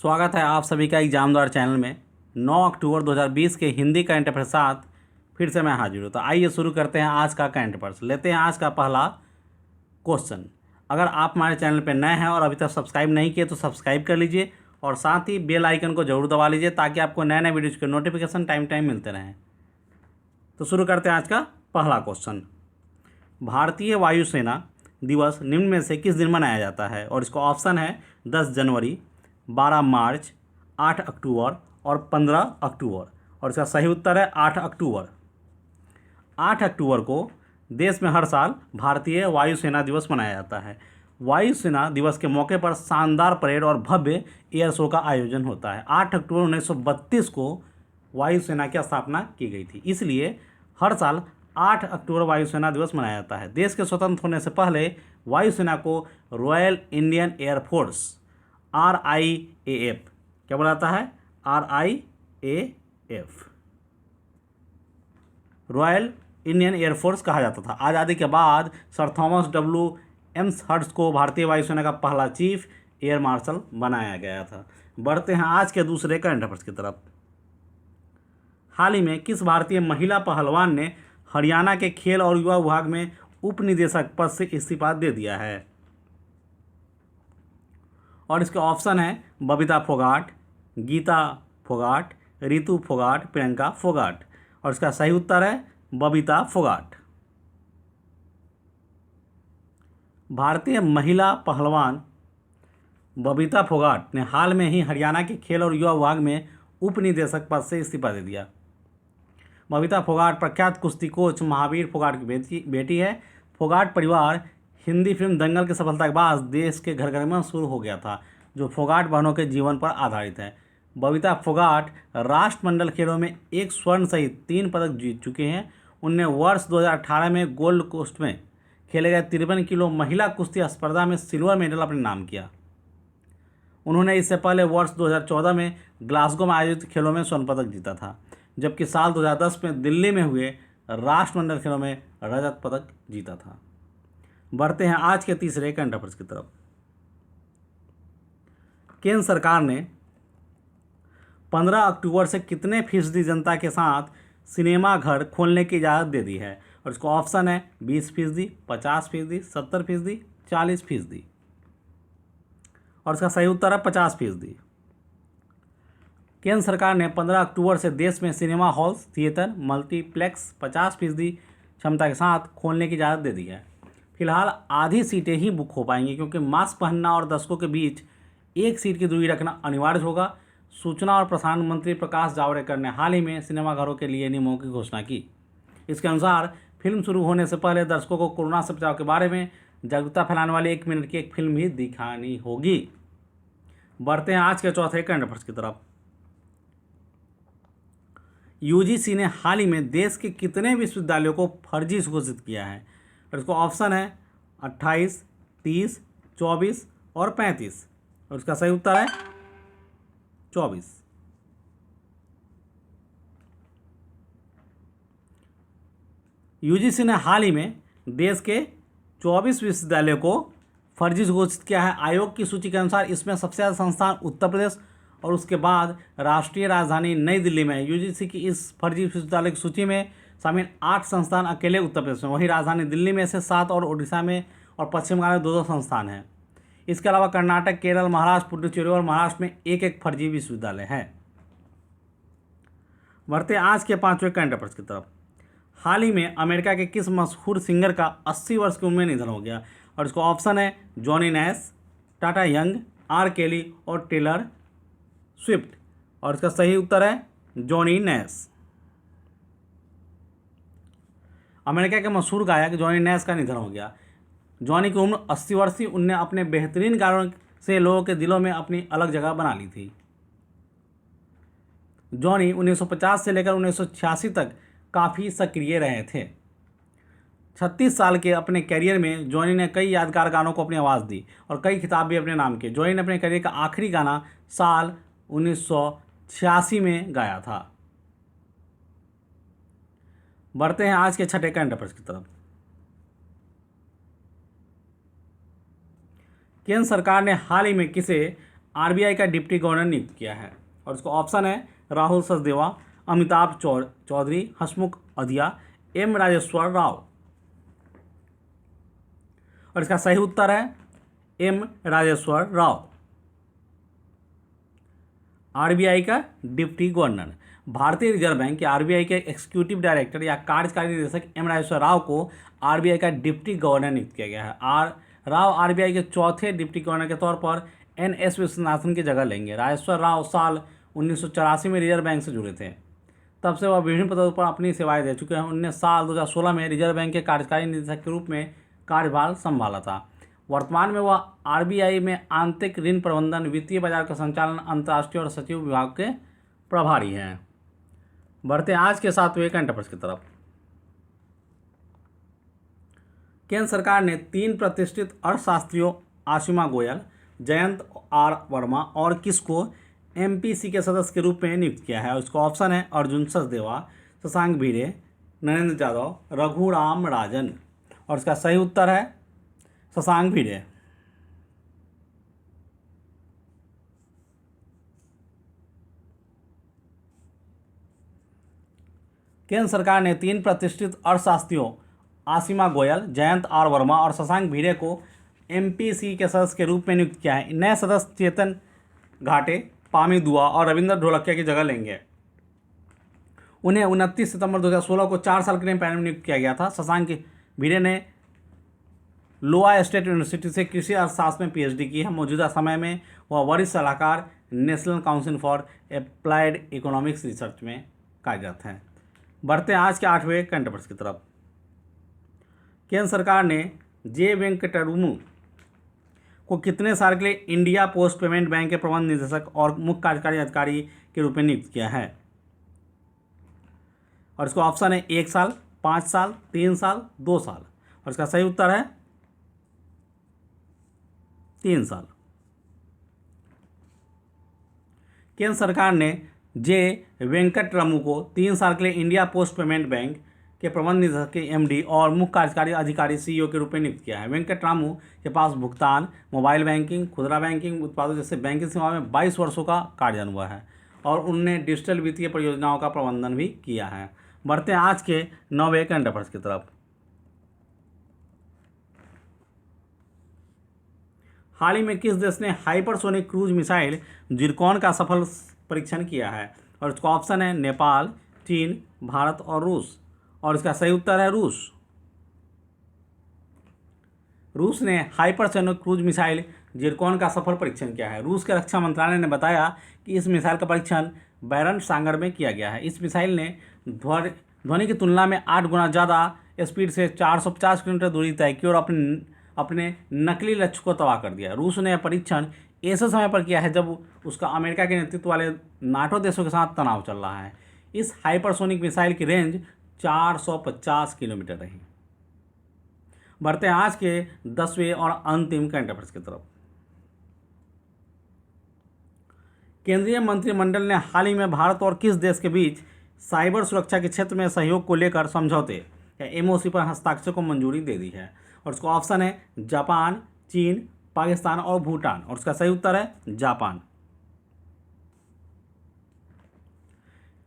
स्वागत है आप सभी का एग्जाम द्वार चैनल में। 9 अक्टूबर 2020 के हिंदी करंट अफेयर साथ फिर से मैं हाजिर हूँ। तो आइए शुरू करते हैं आज का करंट अफेयर्स। लेते हैं आज का पहला क्वेश्चन। अगर आप हमारे चैनल पर नए हैं और अभी तक सब्सक्राइब नहीं किए तो सब्सक्राइब कर लीजिए और साथ ही बेल आइकन को जरूर दबा लीजिए ताकि आपको नए नए वीडियोज़ के नोटिफिकेशन टाइम टाइम मिलते रहें। तो शुरू करते हैं आज का पहला क्वेश्चन। भारतीय वायुसेना दिवस निम्न में से किस दिन मनाया जाता है? और इसका ऑप्शन है 10 जनवरी, 12 मार्च, 8 अक्टूबर और 15 अक्टूबर। और इसका सही उत्तर है 8 अक्टूबर। 8 अक्टूबर को देश में हर साल भारतीय वायुसेना दिवस मनाया जाता है। वायुसेना दिवस के मौके पर शानदार परेड और भव्य एयर शो का आयोजन होता है। 8 अक्टूबर 1932 को वायुसेना की स्थापना की गई थी, इसलिए हर साल 8 अक्टूबर वायुसेना दिवस मनाया जाता है। देश के स्वतंत्र होने से पहले वायुसेना को रॉयल इंडियन एयरफोर्स RIAF क्या बोला जाता है? RIAF रॉयल इंडियन एयरफोर्स कहा जाता था। आज़ादी के बाद सर थॉमस W एम्सहर्स्ट को भारतीय वायुसेना का पहला चीफ एयर मार्शल बनाया गया था। बढ़ते हैं आज के दूसरे करंट अफेयर्स की तरफ। हाल ही में किस भारतीय महिला पहलवान ने हरियाणा के खेल और युवा विभाग में उप निदेशक पद से इस्तीफा दे दिया है? और इसके ऑप्शन है बबीता फोगाट, गीता फोगाट, रितु फोगाट, प्रियंका फोगाट। और इसका सही उत्तर है बबीता फोगाट। भारतीय महिला पहलवान बबीता फोगाट ने हाल में ही हरियाणा के खेल और युवा विभाग में उप निदेशक पद से इस्तीफा दे दिया। बबीता फोगाट प्रख्यात कुश्ती कोच महावीर फोगाट की बेटी है। फोगाट परिवार हिंदी फिल्म दंगल की सफलता के बाद देश के घर घर में शुरू हो गया था, जो फोगाट बहनों के जीवन पर आधारित है। बबीता फोगाट राष्ट्रमंडल खेलों में 1 स्वर्ण सहित 3 पदक जीत चुके हैं। उनने वर्ष 2018 में गोल्ड कोस्ट में खेले गए 53 किलो महिला कुश्ती स्पर्धा में सिल्वर मेडल अपने नाम किया। उन्होंने इससे पहले वर्ष 2014 में ग्लासगो में आयोजित खेलों में स्वर्ण पदक जीता था, जबकि साल 2010 में दिल्ली में हुए राष्ट्रमंडल खेलों में रजत पदक जीता था। बढ़ते हैं आज के तीसरे करंट अफेयर्स की तरफ। केंद्र सरकार ने 15 अक्टूबर से कितने फीसदी जनता के साथ सिनेमा घर खोलने की इजाज़त दे दी है? और इसका ऑप्शन है 20%, 50%, 70%, 40%। और इसका सही उत्तर है 50%। केंद्र सरकार ने 15 अक्टूबर से देश में सिनेमा हॉल्स, थिएटर, मल्टीप्लेक्स 50% क्षमता के साथ खोलने की इजाज़त दे दी है। फिलहाल आधी सीटें ही बुक हो पाएंगी, क्योंकि मास्क पहनना और दर्शकों के बीच 1 सीट की दूरी रखना अनिवार्य होगा। सूचना और प्रसारण मंत्री प्रकाश जावड़ेकर ने हाल ही में सिनेमाघरों के लिए नियमों की घोषणा की। इसके अनुसार फिल्म शुरू होने से पहले दर्शकों को कोरोना से बचाव के बारे में जागरूकता फैलाने वाली 1 मिनट की एक फिल्म भी दिखानी होगी। बढ़ते हैं आज के चौथे करंट अफेयर्स की तरफ। UGC ने हाल ही में देश के कितने विश्वविद्यालयों को फर्जी घोषित किया है? और इसको ऑप्शन है 28, 30, 24 और 35। और इसका सही उत्तर है 24। UGC ने हाल ही में देश के 24 विश्वविद्यालयों को फर्जी घोषित किया है। आयोग की सूची के अनुसार इसमें सबसे ज़्यादा संस्थान उत्तर प्रदेश और उसके बाद राष्ट्रीय राजधानी नई दिल्ली में है। UGC की इस फर्जी विश्वविद्यालय की सूची में शामिल 8 संस्थान अकेले उत्तर प्रदेश में, वहीं राजधानी दिल्ली में से 7 और ओडिशा में और पश्चिम बंगाल में 2 संस्थान हैं। इसके अलावा कर्नाटक, केरल, महाराष्ट्र, पुडुचेरी और महाराष्ट्र में 1 फर्जी विश्वविद्यालय है। बढ़ते आज के 5वें करंट अफेयर्स की तरफ। हाल ही में अमेरिका के किस मशहूर सिंगर का 80 वर्ष की उम्र में निधन हो गया? और इसका ऑप्शन है Johnny Nash, Tata young, R केली और टेलर स्विफ्ट। और इसका सही उत्तर है जॉनी नैश। अमेरिका के मशहूर गायक जॉनी नैश का निधन हो गया। जॉनी की उम्र 80 वर्ष थी। उनने अपने बेहतरीन गानों से लोगों के दिलों में अपनी अलग जगह बना ली थी। जॉनी 1950 से लेकर 1986 तक काफ़ी सक्रिय रहे थे। 36 साल के अपने करियर में जॉनी ने कई यादगार गानों को अपनी आवाज़ दी और कई खिताब भी अपने नाम किए। जॉनी ने अपने करियर का आखिरी गाना साल 1986 में गाया था। बढ़ते हैं आज के छठे करंट अफेयर्स की तरफ। केंद्र सरकार ने हाल ही में किसे आरबीआई का डिप्टी गवर्नर नियुक्त किया है? और इसका ऑप्शन है राहुल सचदेवा, अमिताभ चौधरी, हसमुख अधिया, एम राजेश्वर राव। और इसका सही उत्तर है एम राजेश्वर राव। आरबीआई का डिप्टी गवर्नर। भारतीय रिजर्व बैंक के आरबीआई के एग्जीक्यूटिव डायरेक्टर या कार्यकारी निदेशक एम राजेश्वर राव को आरबीआई का डिप्टी गवर्नर नियुक्त किया गया है। राव आरबीआई के चौथे डिप्टी गवर्नर के तौर पर एनएस विश्वनाथन की जगह लेंगे। राजेश्वर राव साल 1984 में रिजर्व बैंक से जुड़े थे। तब से वह विभिन्न पदों पर अपनी सेवाएं दे चुके हैं। उन्होंने साल 2016 में रिजर्व बैंक के कार्यकारी निदेशक के रूप में कार्यभार संभाला था। वर्तमान में वह आरबीआई में आंतरिक ऋण प्रबंधन, वित्तीय बाजार का संचालन, अंतर्राष्ट्रीय और सचिव विभाग के प्रभारी हैं। बढ़ते हैं आज के 7वें करंट अफेयर्स की तरफ। केंद्र सरकार ने 3 प्रतिष्ठित अर्थशास्त्रियों आशिमा गोयल, जयंत आर वर्मा और किसको एमपीसी के सदस्य के रूप में नियुक्त किया है? उसका ऑप्शन है अर्जुन सचदेवा, शशांक भिड़े, नरेंद्र यादव, रघुराम राजन। और इसका सही उत्तर है शशांक भिड़े। केंद्र सरकार ने 3 प्रतिष्ठित अर्थशास्त्रियों आशिमा गोयल, जयंत आर वर्मा और शशांक भिड़े को एमपीसी के सदस्य के रूप में नियुक्त किया है। नए सदस्य चेतन घाटे, पामी दुआ और रविंद्र ढोलकिया की जगह लेंगे। उन्हें 29 सितंबर 2016 को 4 साल के लिए पैनल में नियुक्त किया गया था। शशांक भिड़े ने लोआ स्टेट यूनिवर्सिटी से कृषि अर्थशास्त्र में पीएचडी की है। मौजूदा समय में वह वरिष्ठ सलाहकार national council for applied economics research में कार्यरत हैं। बढ़ते हैं आज के 8वें करंट अफेयर्स की तरफ। केंद्र सरकार ने जे वेंकटरमणु को कितने साल के लिए इंडिया पोस्ट पेमेंट बैंक के प्रबंध निदेशक और मुख्य कार्यकारी अधिकारी के रूप में नियुक्त किया है? और इसका ऑप्शन है 1 साल, 5 साल, 3 साल, 2 साल। और इसका सही उत्तर है 3 साल। केंद्र सरकार ने जे वेंकटरमणु को 3 साल के लिए इंडिया पोस्ट पेमेंट बैंक के प्रबंध निदेशक के एमडी और मुख्य कार्यकारी अधिकारी सीईओ के रूप में नियुक्त किया है। वेंकटरमणु के पास भुगतान, मोबाइल बैंकिंग, खुदरा बैंकिंग उत्पादों जैसे बैंकिंग सेवाओं में 22 वर्षों का कार्य अनुभव है और उन्होंने डिजिटल वित्तीय परियोजनाओं का प्रबंधन भी किया है। बढ़ते हैं आज के 9वें करंट अफेयर्स की तरफ। हाल ही में किस देश ने हाइपरसोनिक क्रूज मिसाइल जिरकॉन का सफल परीक्षण किया है? और इसका ऑप्शन है नेपाल, चीन, भारत और रूस। और इसका सही उत्तर है रूस। रूस ने हाइपरसोनिक क्रूज मिसाइल जिरकॉन का सफल परीक्षण किया है। रूस के रक्षा मंत्रालय ने बताया कि इस मिसाइल का परीक्षण बैरन सागर में किया गया है। इस मिसाइल ने ध्वनि की तुलना में 8 गुना ज़्यादा स्पीड से 450 किलोमीटर दूरी तय की और अपने नकली लक्ष्य को तबाह कर दिया। रूस ने यह परीक्षण ऐसे समय पर किया है जब उसका अमेरिका के नेतृत्व वाले नाटो देशों के साथ तनाव चल रहा है। इस हाइपरसोनिक मिसाइल की रेंज 450 किलोमीटर रही। बढ़ते हैं आज के 10वें और अंतिम करंट अफेयर्स की तरफ। केंद्रीय मंत्रिमंडल ने हाल ही में भारत और किस देश के बीच साइबर सुरक्षा के क्षेत्र में सहयोग को लेकर समझौते या एमओसी पर हस्ताक्षर को मंजूरी दे दी है? और उसका ऑप्शन है जापान, चीन, पाकिस्तान और भूटान। और उसका सही उत्तर है जापान।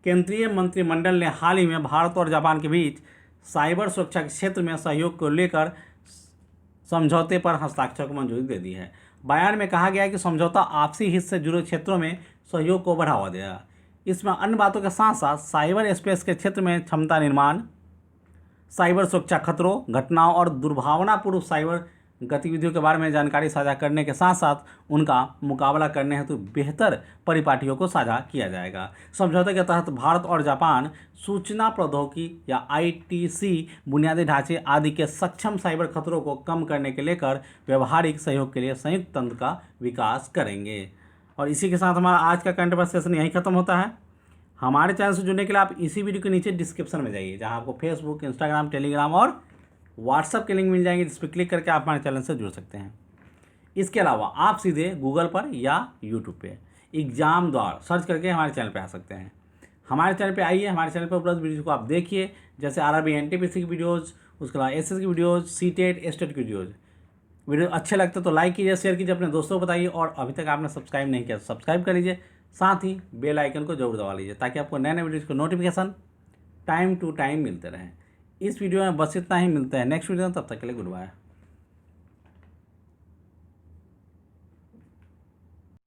केंद्रीय मंत्रिमंडल ने हाल ही में भारत और जापान के बीच साइबर सुरक्षा के क्षेत्र में सहयोग को लेकर समझौते पर हस्ताक्षर को मंजूरी दे दी है। बयान में कहा गया है कि समझौता आपसी हित से जुड़े क्षेत्रों में सहयोग को बढ़ावा देगा। इसमें अन्य बातों के साथ साथ साइबर स्पेस के क्षेत्र में क्षमता निर्माण, साइबर सुरक्षा खतरों, घटनाओं और दुर्भावनापूर्ण साइबर गतिविधियों के बारे में जानकारी साझा करने के साथ साथ उनका मुकाबला करने हेतु बेहतर परिपाटियों को साझा किया जाएगा। समझौते के तहत भारत और जापान सूचना प्रौद्योगिकी या आईटीसी, बुनियादी ढांचे आदि के सक्षम साइबर खतरों को कम करने के लेकर व्यवहारिक सहयोग के लिए संयुक्त तंत्र का विकास करेंगे। और इसी के साथ हमारा आज का करंट अफेयर्स सेशन यहीं खत्म होता है। हमारे चैनल से जुड़ने के लिए आप इसी वीडियो के नीचे डिस्क्रिप्शन में जाइए, जहां आपको फेसबुक, इंस्टाग्राम, टेलीग्राम और व्हाट्सएप के लिंक मिल जाएंगे, जिस पर क्लिक करके आप हमारे चैनल से जुड़ सकते हैं। इसके अलावा आप सीधे गूगल पर या यूट्यूब पे एग्जाम द्वार सर्च करके हमारे चैनल पे आ सकते हैं। हमारे चैनल पे आइए, हमारे चैनल पर उपलब्ध वीडियोज़ को आप देखिए, जैसे आरआरबी एनटीपीसी की वीडियोज़, उसके अलावा एसएस की वीडियोज़, सीटेट, एस्टेट की वीडियोज़। वीडियो अच्छे लगते तो लाइक कीजिए, शेयर कीजिए, अपने दोस्तों को बताइए, और अभी तक आपने सब्सक्राइब नहीं किया तो सब्सक्राइब कर लीजिए, साथ ही बेल आइकन को जरूर दबा लीजिए ताकि आपको नए नए वीडियोज़ को नोटिफिकेशन टाइम टू टाइम मिलते रहें। इस वीडियो में बस इतना ही, मिलते हैं नेक्स्ट वीडियो में, तब तक के लिए गुड बाय।